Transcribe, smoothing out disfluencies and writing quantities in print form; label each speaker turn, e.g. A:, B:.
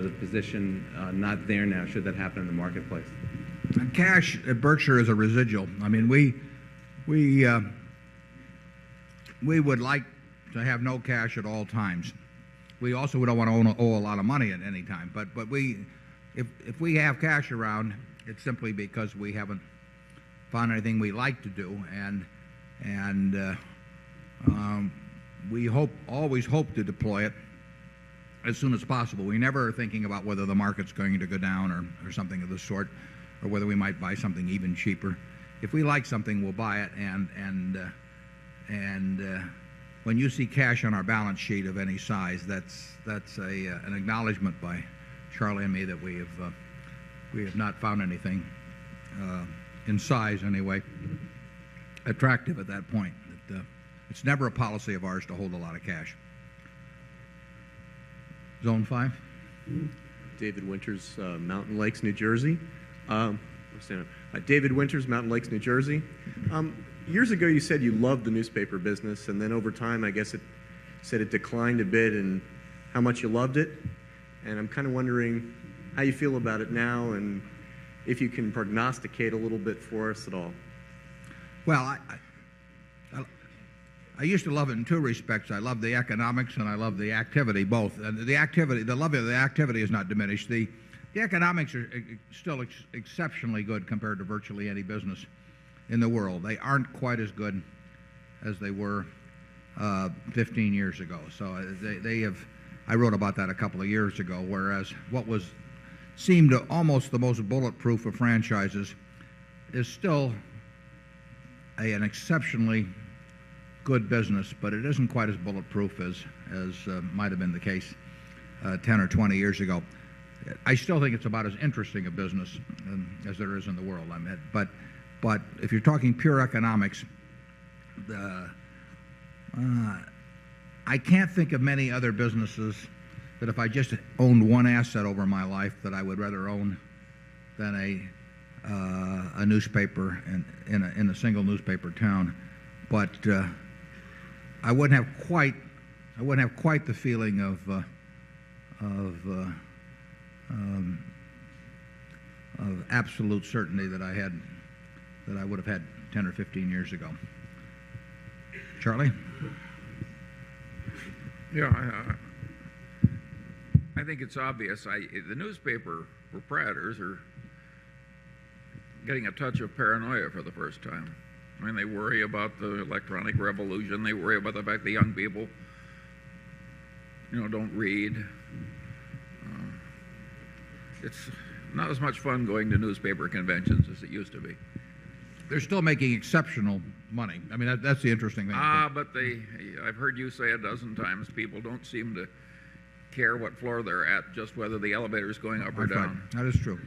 A: the position not there now, should that happen in the marketplace?
B: And cash at Berkshire is a residual. I mean, we would like to have no cash at all times. We also don't want to owe a lot of money at any time. But if we have cash around, it's simply because we haven't found anything we like to do, and we always hope to deploy it as soon as possible. We never are thinking about whether the market's going to go down or something of the sort, or whether we might buy something even cheaper. If we like something, we'll buy it, and when you see cash on our balance sheet of any size, that's an acknowledgment by Charlie and me that we have not found anything in size anyway attractive at that point. It's never a policy of ours to hold a lot of cash. Zone 5.
C: David Winters, Mountain Lakes, New Jersey. David Winters, Mountain Lakes, New Jersey. Years ago, you said you loved the newspaper business, and then over time, I guess it said it declined a bit, and how much you loved it. And I'm kind of wondering how you feel about it now, and if you can prognosticate a little bit for us at all.
B: Well, I used to love it in two respects. I love the economics and I love the activity, both. And the love of the activity is not diminished. The economics are still exceptionally good compared to virtually any business in the world. They aren't quite as good as they were 15 years ago. So I wrote about that a couple of years ago, whereas what seemed almost the most bulletproof of franchises is still an exceptionally good business, but it isn't quite as bulletproof as might have been the case 10 or 20 years ago. I still think it's about as interesting a business as there is in the world. But if you're talking pure economics, I can't think of many other businesses that if I just owned one asset over my life that I would rather own than a newspaper in a single newspaper town. But I wouldn't have quite the feeling of absolute certainty that I would have had 10 or 15 years ago. Charlie?
D: Yeah, I think it's obvious. The newspaper proprietors are getting a touch of paranoia for the first time. I mean, they worry about the electronic revolution. They worry about the fact that young people, don't read. It's not as much fun going to newspaper conventions as it used to be.
B: They're still making exceptional money. I mean, that's the interesting thing.
D: But I've heard you say a dozen times, people don't seem to care what floor they're at, just whether the elevator's going up or down.
B: Right. That is true.